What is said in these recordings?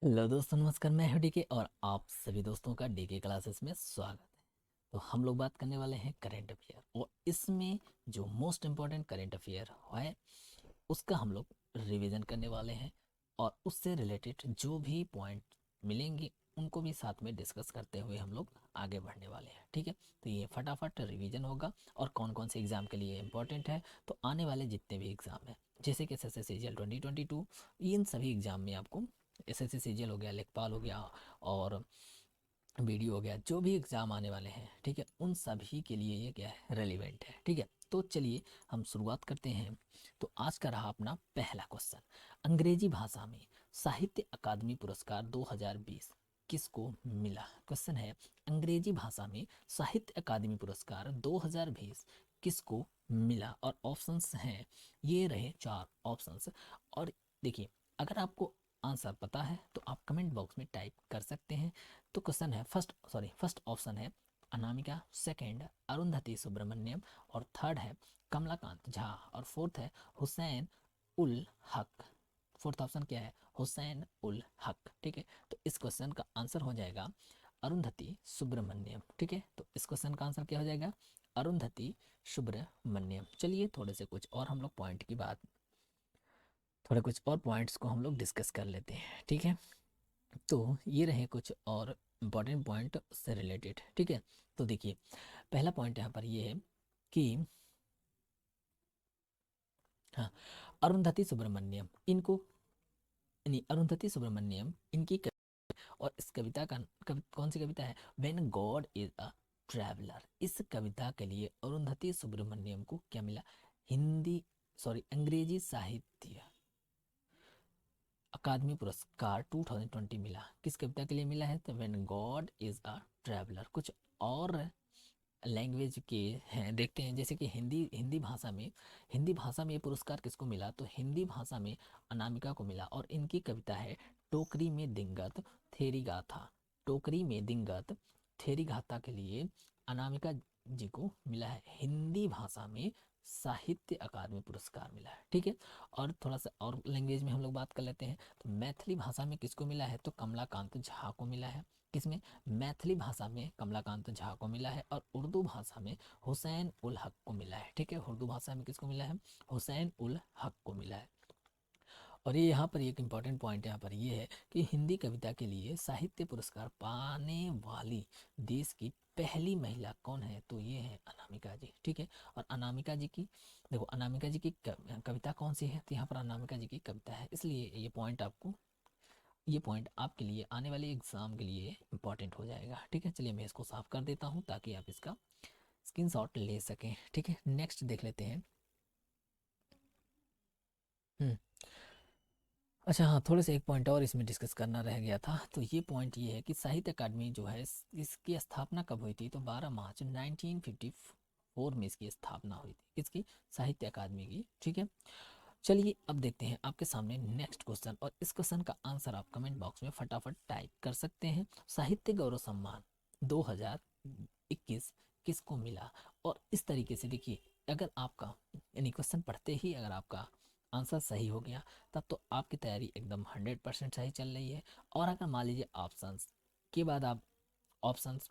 Hello दोस्तों, नमस्कार। मैं हूं डीके और आप सभी दोस्तों का डीके क्लासेस में स्वागत है। तो हम लोग बात करने वाले हैं करंट अफेयर, और इसमें जो मोस्ट इम्पोर्टेंट करंट अफेयर है उसका हम लोग रिवीजन करने वाले हैं, और उससे रिलेटेड जो भी पॉइंट मिलेंगे उनको भी साथ में डिस्कस करते हुए हम लोग आगे बढ़ने वाले हैं। ठीक है, तो ये फटाफट रिवीजन होगा। और कौन कौन से एग्ज़ाम के लिए इम्पोर्टेंट है, तो आने वाले जितने भी एग्ज़ाम हैं जैसे कि S S C G L 2022, इन सभी एग्ज़ाम में आपको S S C C G L हो गया, लेखपाल हो गया, और वीडियो हो गया, जो भी एग्ज़ाम आने वाले हैं, ठीक है, उन सभी के लिए ये क्या है, रेलिवेंट है। ठीक है, तो चलिए हम शुरुआत करते हैं। तो आज का रहा अपना पहला क्वेश्चन, अंग्रेजी भाषा में साहित्य अकादमी पुरस्कार 2020 किसको मिला। क्वेश्चन है, अंग्रेजी भाषा में साहित्य अकादमी पुरस्कार 2020 किसको मिला, और ऑप्शंस हैं, ये रहे चार ऑप्शंस। और देखिए, अगर आपको आंसर पता है तो आप कमेंट बॉक्स में टाइप कर सकते हैं। तो क्वेश्चन है, फर्स्ट ऑप्शन है अनामिका, सेकंड अरुंधति सुब्रमण्यम, और थर्ड है कमलाकांत झा, और फोर्थ है हुसैन उल हक। फोर्थ ऑप्शन क्या है, हुसैन उल हक। ठीक है, तो इस क्वेश्चन का आंसर हो जाएगा अरुंधति सुब्रमण्यम। ठीक है, तो इस क्वेश्चन का आंसर क्या हो जाएगा, अरुंधति सुब्रमण्यम। चलिए थोड़े से कुछ और हम लोग पॉइंट की बात, थोड़े कुछ और पॉइंट्स को हम लोग डिस्कस कर लेते हैं। ठीक है, तो ये रहे कुछ और इम्पॉर्टेंट पॉइंट से रिलेटेड। ठीक है, तो देखिए, पहला पॉइंट यहाँ पर ये है कि हाँ, अरुंधति सुब्रमण्यम इनको, यानी अरुंधति सुब्रमण्यम इनकी और इस कविता का कौन सी कविता है, when God is a traveller. इस कविता के लिए अरुंधति सुब्रमण्यम को क्या मिला, हिंदी सॉरी अंग्रेजी साहित्य अकादमी पुरस्कार 2020 मिला। किस कविता के लिए मिला है, तो when God is a traveller. कुछ और लैंग्वेज के हैं, देखते हैं, जैसे कि हिंदी भाषा में ये पुरस्कार किसको मिला, तो हिंदी भाषा में अनामिका को मिला, और इनकी कविता है टोकरी में दिंगत थेरी गाथा। टोकरी में दिंगत थेरी गाथा के लिए अनामिका जी को मिला है हिंदी भाषा में साहित्य अकादमी पुरस्कार मिला है। ठीक है, और थोड़ा सा और लैंग्वेज में हम लोग बात कर लेते हैं। तो मैथिली भाषा में किसको मिला है, तो कमलाकांत झा को मिला है। किसमें, मैथिली भाषा में कमलाकांत झा को मिला है, और उर्दू भाषा में हुसैन उल हक को मिला है। ठीक है, उर्दू भाषा में किसको मिला है, हुसैन उल हक को मिला है। और ये यहाँ पर एक इम्पॉर्टेंट पॉइंट यहाँ पर ये है कि हिंदी कविता के लिए साहित्य पुरस्कार पाने वाली देश की पहली महिला कौन है, तो ये है अनामिका जी। ठीक है, और अनामिका जी की, देखो अनामिका जी की कविता कौन सी है, तो यहाँ पर अनामिका जी की कविता है, इसलिए ये पॉइंट आपके लिए आने वाले एग्जाम के लिए इंपॉर्टेंट हो जाएगा। ठीक है, चलिए मैं इसको साफ कर देता हूँ ताकि आप इसका स्क्रीनशॉट ले सकें। ठीक है, नेक्स्ट देख लेते हैं। हम्म अच्छा हाँ, थोड़े से एक पॉइंट और इसमें डिस्कस करना रह गया था। तो ये पॉइंट ये है कि साहित्य अकादमी जो है इसकी स्थापना कब हुई थी, तो 12 मार्च 1954 में इसकी स्थापना हुई थी, किसकी, साहित्य अकादमी की। ठीक है, चलिए अब देखते हैं आपके सामने नेक्स्ट क्वेश्चन, और इस क्वेश्चन का आंसर आप कमेंट बॉक्स में फटाफट टाइप कर सकते हैं। साहित्य गौरव सम्मान 2021 किसको मिला। और इस तरीके से देखिए, अगर आपका यानी क्वेश्चन पढ़ते ही अगर आपका आंसर सही हो गया, तब तो आपकी तैयारी एकदम 100% सही चल रही है। और अगर मान लीजिए ऑप्शंस के बाद आप ऑप्शंस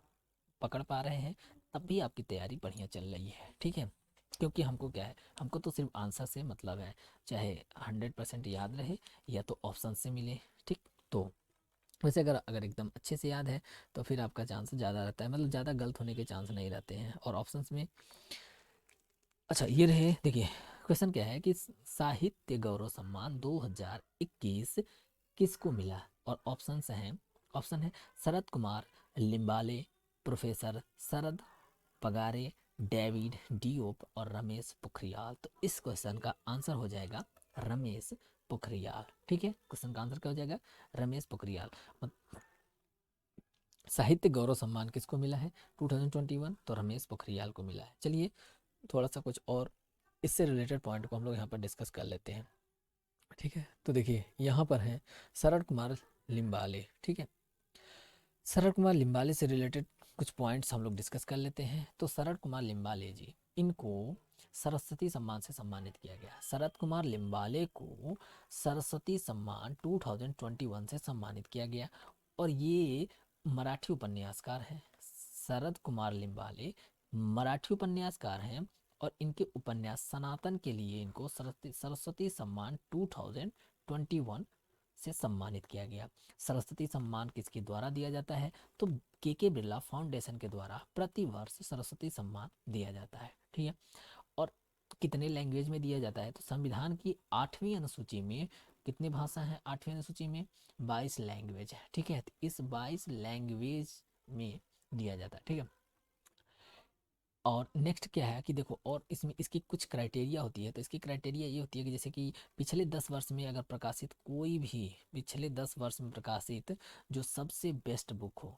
पकड़ पा रहे हैं, तब भी आपकी तैयारी बढ़िया चल रही है। ठीक है, क्योंकि हमको क्या है, हमको तो सिर्फ आंसर से मतलब है, चाहे 100% याद रहे या तो ऑप्शन से मिले। ठीक, तो वैसे अगर अगर एकदम अच्छे से याद है तो फिर आपका चांस ज़्यादा रहता है, मतलब ज़्यादा गलत होने के चांस नहीं रहते हैं, और ऑप्शंस में। अच्छा ये रहे, देखिए क्वेश्चन क्या है कि साहित्य गौरव सम्मान 2021 किसको मिला, और ऑप्शंस हैं, ऑप्शन है शरद कुमार लिम्बाले, प्रोफेसर शरद पगारे, डेविड डियोप, और रमेश पोखरियाल। तो इस क्वेश्चन का आंसर हो जाएगा रमेश पोखरियाल। ठीक है, क्वेश्चन का आंसर क्या हो जाएगा, रमेश पोखरियाल। साहित्य गौरव सम्मान किसको मिला है 2021, तो रमेश पोखरियाल को मिला है। चलिए थोड़ा सा कुछ और इससे रिलेटेड पॉइंट को हम लोग यहाँ पर डिस्कस कर लेते हैं। ठीक है, तो देखिए यहाँ पर है शरद कुमार लिम्बाले। ठीक है, शरद कुमार लिम्बाले से रिलेटेड कुछ पॉइंट्स हम लोग डिस्कस कर लेते हैं। तो शरद कुमार लिम्बाले जी, इनको सरस्वती सम्मान से सम्मानित किया गया। शरद कुमार लिम्बाले को सरस्वती सम्मान 2021 से सम्मानित किया गया और ये मराठी उपन्यासकार हैं। शरद कुमार लिम्बाले मराठी उपन्यासकार हैं और इनके उपन्यास सनातन के लिए इनको सरस्वती सम्मान 2021 से सम्मानित किया गया। सरस्वती सम्मान किसके द्वारा दिया जाता है? तो के बिरला फाउंडेशन के द्वारा प्रति वर्ष सरस्वती सम्मान दिया जाता है। ठीक है, और कितने लैंग्वेज में दिया जाता है? तो संविधान की 8वीं अनुसूची में कितनी भाषा है? 8वीं अनुसूची में 22 लैंग्वेज है। ठीक है, तो इस 22 लैंग्वेज में दिया जाता है। ठीक है, और नेक्स्ट क्या है कि देखो, और इसमें इसकी कुछ क्राइटेरिया होती है। तो इसकी क्राइटेरिया ये होती है कि जैसे कि पिछले 10 वर्ष में अगर प्रकाशित कोई भी पिछले 10 वर्ष में प्रकाशित जो सबसे बेस्ट बुक हो,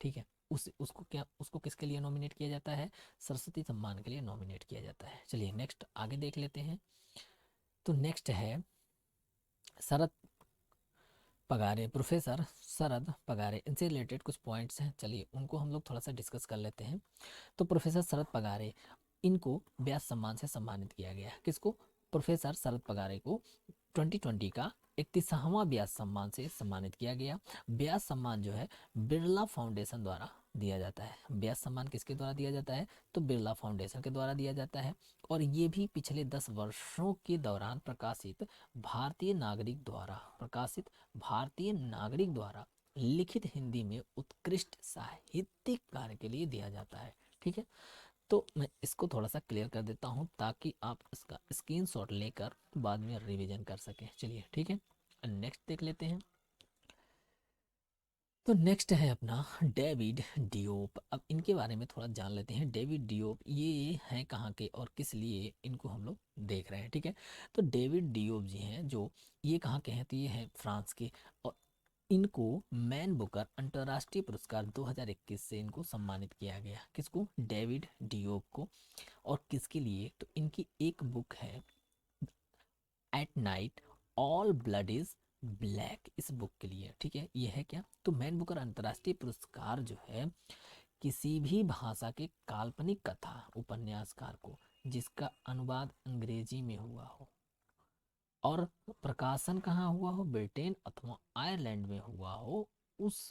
ठीक है, उसको किसके लिए नॉमिनेट किया जाता है? सरस्वती सम्मान के लिए नॉमिनेट किया जाता है। चलिए नेक्स्ट आगे देख लेते हैं। तो नेक्स्ट है शरद पगारे, प्रोफेसर शरद पगारे। इनसे रिलेटेड कुछ पॉइंट्स हैं, चलिए उनको हम लोग थोड़ा सा डिस्कस कर लेते हैं। तो प्रोफेसर शरद पगारे, इनको व्यास सम्मान से सम्मानित किया गया। किसको? प्रोफेसर शरद पगारे को 2020 का 31वां व्यास सम्मान से सम्मानित किया गया। व्यास सम्मान जो है बिरला फाउंडेशन द्वारा दिया जाता है। व्यास सम्मान किसके द्वारा दिया जाता है? तो बिरला फाउंडेशन के द्वारा दिया जाता है और ये भी पिछले 10 वर्षों के दौरान भारतीय नागरिक द्वारा लिखित हिंदी में उत्कृष्ट साहित्यिक कार्य के लिए दिया जाता है। ठीक है, तो मैं इसको थोड़ा सा क्लियर कर देता हूँ ताकि आप इसका स्क्रीनशॉट लेकर बाद में रिवीजन कर सकें। चलिए ठीक है, नेक्स्ट देख लेते हैं। तो नेक्स्ट है अपना डेविड डियोप। अब इनके बारे में थोड़ा जान लेते हैं। डेविड डियोप ये हैं कहाँ के और किस लिए इनको हम लोग देख रहे हैं। ठीक है, तो डेविड डियोप जी हैं जो ये कहाँ के हैं? तो ये हैं फ्रांस के और इनको मैन बुकर अंतर्राष्ट्रीय पुरस्कार 2021 से इनको सम्मानित किया गया। किसको? डेविड डियोप को। और किसके लिए? तो इनकी एक बुक है at night all blood is black, इस बुक के लिए। ठीक है, ये है क्या? तो मैन बुकर अंतर्राष्ट्रीय पुरस्कार जो है किसी भी भाषा के काल्पनिक कथा उपन्यासकार को जिसका अनुवाद अंग्रेजी में हुआ हो और प्रकाशन कहाँ हुआ हो? ब्रिटेन अथवा आयरलैंड में हुआ हो, उस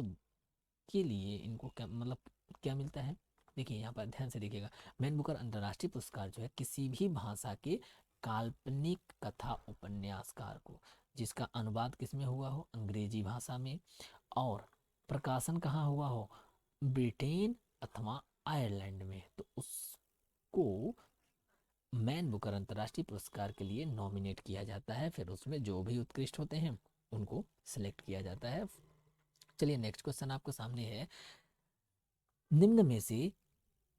के लिए इनको क्या मतलब क्या मिलता है? देखिए यहाँ पर ध्यान से देखिएगा। मैन बुकर अंतर्राष्ट्रीय पुरस्कार जो है किसी भी भाषा के काल्पनिक कथा उपन्यासकार को जिसका अनुवाद किस में हुआ हो? अंग्रेजी भाषा में, और प्रकाशन कहाँ हुआ हो? ब्रिटेन अथवा आयरलैंड में, तो उसको मैन बुकर अंतर्राष्ट्रीय पुरस्कार के लिए नॉमिनेट किया जाता है। फिर उसमें जो भी उत्कृष्ट होते हैं उनको सिलेक्ट किया जाता है। चलिए नेक्स्ट क्वेश्चन आपके सामने है। निम्न में से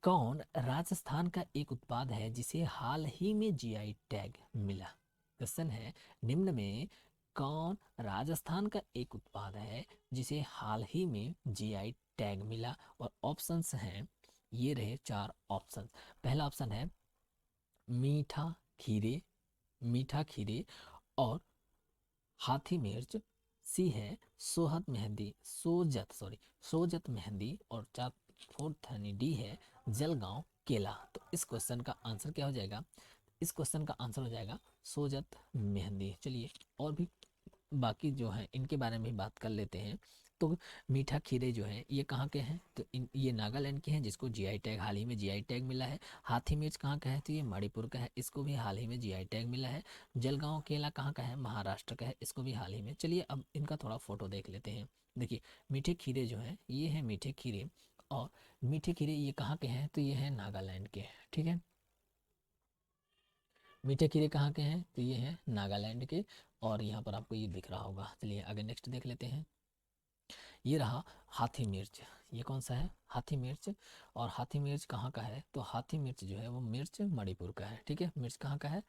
कौन राजस्थान का एक उत्पाद है जिसे हाल ही में जीआई टैग मिला? क्वेश्चन है, निम्न में कौन राजस्थान का एक उत्पाद है जिसे हाल ही में जीआई टैग मिला? और ऑप्शंस हैं, ये रहे 4 ऑप्शन। पहला ऑप्शन है मीठा खीरे, मीठा खीरे और हाथी मिर्च। सी है सोजत मेहंदी और फोर्थ डी है जलगांव केला। तो इस क्वेश्चन का आंसर क्या हो जाएगा? इस क्वेश्चन का आंसर हो जाएगा सोजत मेहंदी। चलिए और भी बाकी जो है इनके बारे में भी बात कर लेते हैं। तो मीठा खीरे जो है ये कहाँ के हैं? तो ये नागालैंड के हैं जिसको जीआई टैग हाल ही में जीआई टैग मिला है। हाथी मिर्च कहाँ का है? तो ये मणिपुर का है, इसको भी हाल ही में जीआई टैग मिला है। जलगांव केला कहाँ का है? महाराष्ट्र का है, इसको भी हाल ही में। चलिए अब इनका थोड़ा फोटो देख लेते हैं। देखिए मीठे खीरे जो है ये है मीठे खीरे, और मीठे खीरे ये कहाँ के हैं? तो ये है नागालैंड के। ठीक है, मीठे खीरे कहाँ के हैं? तो ये हैं नागालैंड के, और यहाँ पर आपको ये दिख रहा होगा। चलिए आगे नेक्स्ट देख लेते हैं। ये रहा हाथी मिर्च। ये कौन सा है? हाथी मिर्च। और हाथी मिर्च कहाँ का है? तो हाथी मिर्च जो है वो मिर्च मणिपुर का है। ठीक है, मिर्च कहाँ का है?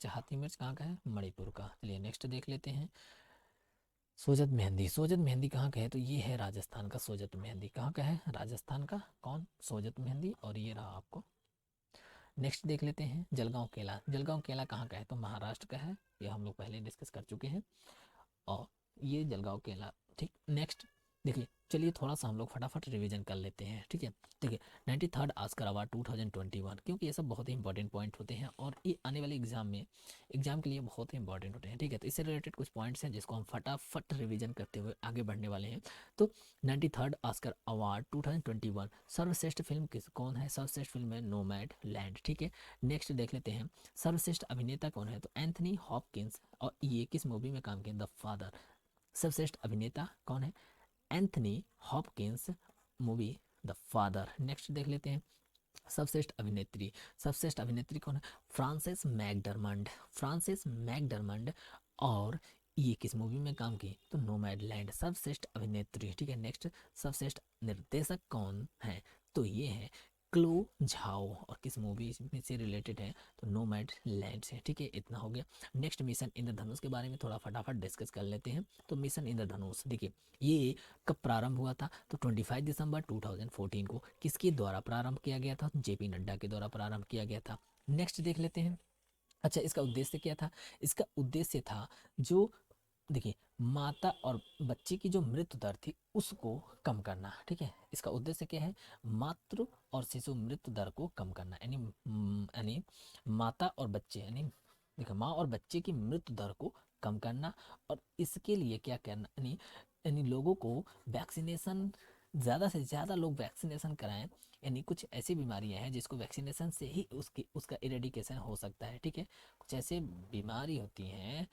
हाथी मिर्च कहाँ का है? मणिपुर का। चलिए नेक्स्ट देख लेते हैं। सोजत मेहंदी, सोजत मेहंदी कहाँ का है? तो ये है राजस्थान का सोजत मेहंदी। कहाँ का है? राजस्थान का। कौन? सोजत मेहंदी। और ये रहा आपको। नेक्स्ट देख लेते हैं जलगांव केला। जलगांव केला कहाँ का है? तो महाराष्ट्र का है, ये हम लोग पहले डिस्कस कर चुके हैं। और ये जलगांव केला। ठीक, नेक्स्ट देखिए चलिए थोड़ा सा हम लोग फटाफट रिवीजन कर लेते हैं, ठीक है। देखिए 93rd ऑस्कर अवार्ड 2021, क्योंकि ये सब बहुत ही इंपॉर्टेंट पॉइंट होते हैं और ये आने वाले एग्जाम के लिए बहुत ही इंपॉर्टेंट होते हैं, ठीक है। तो इससे रिलेटेड कुछ पॉइंट्स हैं जिसको हम फटाफट रिवीजन करते हुए आगे बढ़ने वाले हैं। तो 93rd ऑस्कर अवार्ड 2021 सर्वश्रेष्ठ फिल्म कौन है? सर्वश्रेष्ठ फिल्म है नोमैड लैंड, ठीक है। नेक्स्ट देख लेते हैं सर्वश्रेष्ठ अभिनेता कौन है? तो एंथनी हॉपकिंस, और ये किस मूवी में काम किया? The father. सर्वश्रेष्ठ अभिनेता कौन है? Anthony Hopkins, movie the father. Next देख लेते हैं सर्वश्रेष्ठ अभिनेत्री। सर्वश्रेष्ठ अभिनेत्री कौन है? फ्रांसिस मैकडरमंड। फ्रांसिस मैकडरमंड, और ये किस मूवी में काम की? तो नोमैडलैंड। सर्वश्रेष्ठ अभिनेत्री, ठीक है। नेक्स्ट सर्वश्रेष्ठ निर्देशक कौन है? तो ये है क्लो झाओ, और किस मूवी से रिलेटेड है? तो नोमैड लैंड से, ठीक है। इतना हो गया। नेक्स्ट मिशन इंद्रधनुष के बारे में थोड़ा फटाफट डिस्कस कर लेते हैं। तो मिशन इंद्रधनुष देखिए ये कब प्रारंभ हुआ था? तो 25 दिसंबर 2014 को किसके द्वारा प्रारंभ किया गया था? जेपी नड्डा के द्वारा प्रारंभ किया गया था। नेक्स्ट देख लेते हैं। अच्छा, इसका उद्देश्य क्या था? इसका उद्देश्य था जो देखिए माता और बच्चे की जो मृत्यु दर थी उसको कम करना, ठीक है। इसका उद्देश्य क्या है? मातृ और शिशु मृत्यु दर को कम करना, यानी माता और बच्चे, यानी देखिए माँ और बच्चे की मृत्यु दर को कम करना। और इसके लिए क्या करना, यानी लोगों को वैक्सीनेशन, ज़्यादा से ज़्यादा लोग वैक्सीनेशन कराएं। यानी कुछ ऐसी बीमारियां हैं जिसको वैक्सीनेशन से ही उसका इरेडिकेशन हो सकता है, ठीक है। कुछ ऐसे बीमारी होती हैं,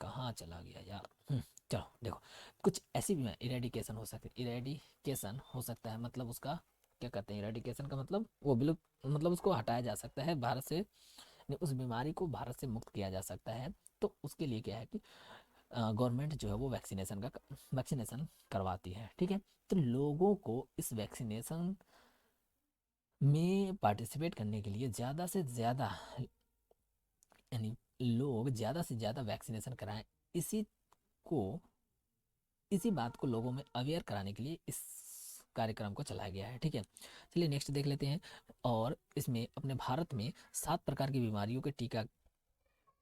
कहाँ चला गया यार, चलो देखो, कुछ ऐसी बीमारी इरेडिकेशन हो सकती है। इरेडिकेशन हो सकता है मतलब उसका क्या कहते हैं? इरेडिकेशन का मतलब वो बिल्कुल, मतलब उसको हटाया जा सकता है भारत से, उस बीमारी को भारत से मुक्त किया जा सकता है। तो उसके लिए क्या है कि गवर्नमेंट जो है वो वैक्सीनेशन करवाती है, ठीक है। तो लोगों को इस वैक्सीनेशन में पार्टिसिपेट करने के लिए ज़्यादा से ज़्यादा, यानी लोग ज़्यादा से ज़्यादा वैक्सीनेशन कराएं, इसी को इसी बात को लोगों में अवेयर कराने के लिए इस कार्यक्रम को चलाया गया है, ठीक है। चलिए नेक्स्ट देख लेते हैं। और इसमें अपने भारत में 7 प्रकार की बीमारियों के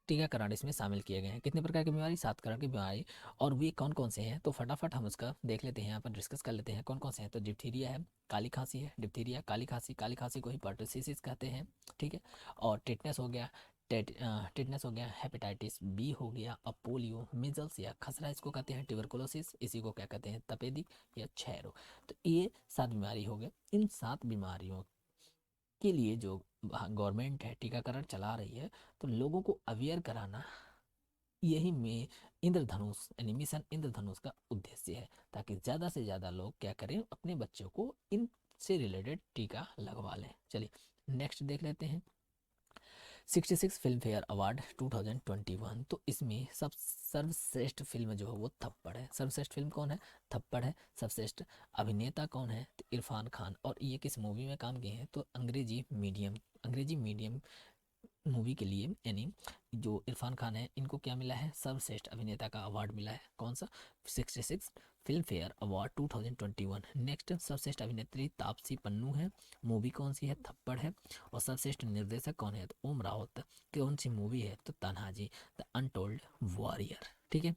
टीकाकरण इसमें शामिल किए गए हैं। कितने प्रकार की बीमारी? 7 प्रकार की बीमारी। और वे कौन कौन से हैं? तो फटाफट हम उसका देख लेते हैं, यहाँ पर डिस्कस कर लेते हैं कौन कौन से हैं। तो डिप्थीरिया है, काली खांसी है, डिप्थीरिया काली खांसी को ही पर्टुसिस कहते हैं, ठीक है। और टिटनेस हो गया, टिटनेस हो गया, हेपेटाइटिस बी हो गया, और पोलियो, मिजल्स या खसरा इसको कहते हैं, ट्यूबरकुलोसिस इसी को क्या कहते हैं? तपेदिक या क्षय रोग। तो ये 7 बीमारी हो गए। इन 7 बीमारियों के लिए जो गवर्नमेंट है टीकाकरण चला रही है, तो लोगों को अवेयर कराना, यही में इंद्रधनुष यानी मिशन इंद्रधनुष का उद्देश्य है, ताकि ज़्यादा से ज़्यादा लोग क्या करें? अपने बच्चों को इनसे रिलेटेड टीका लगवा लें। चलिए नेक्स्ट देख लेते हैं 66 फिल्म फेयर अवार्ड 2021। तो इसमें सब सर्वश्रेष्ठ फिल्म जो है वो थप्पड़ है। सर्वश्रेष्ठ फिल्म कौन है? थप्पड़ है। सर्वश्रेष्ठ अभिनेता कौन है? तो इरफान खान, और ये किस मूवी में काम किए हैं? तो अंग्रेजी मीडियम मूवी के लिए, यानी जो इरफान खान है इनको क्या मिला है? सर्वश्रेष्ठ अभिनेता का अवार्ड मिला है। कौन सा? 66 फिल्म फेयर अवार्ड 2021। नेक्स्ट सर्वश्रेष्ठ अभिनेत्री तापसी पन्नू है, मूवी कौन सी है? थप्पड़ है। और सर्वश्रेष्ठ निर्देशक कौन है? तो ओम रावत। कौन सी मूवी है? तो तान्हाजी द अनटोल्ड वॉरियर, ठीक है।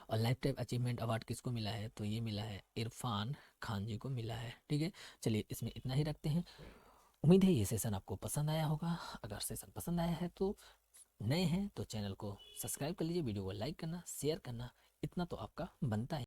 और लाइफ टाइम अचीवमेंट अवार्ड किसको मिला है? तो ये मिला है इरफान खान जी को मिला है, ठीक है। चलिए इसमें इतना ही रखते हैं। उम्मीद है ये सेशन आपको पसंद आया होगा। अगर सेशन पसंद आया है तो नए हैं तो चैनल को सब्सक्राइब कर लीजिए, वीडियो को लाइक करना, शेयर करना, इतना तो आपका बनता है।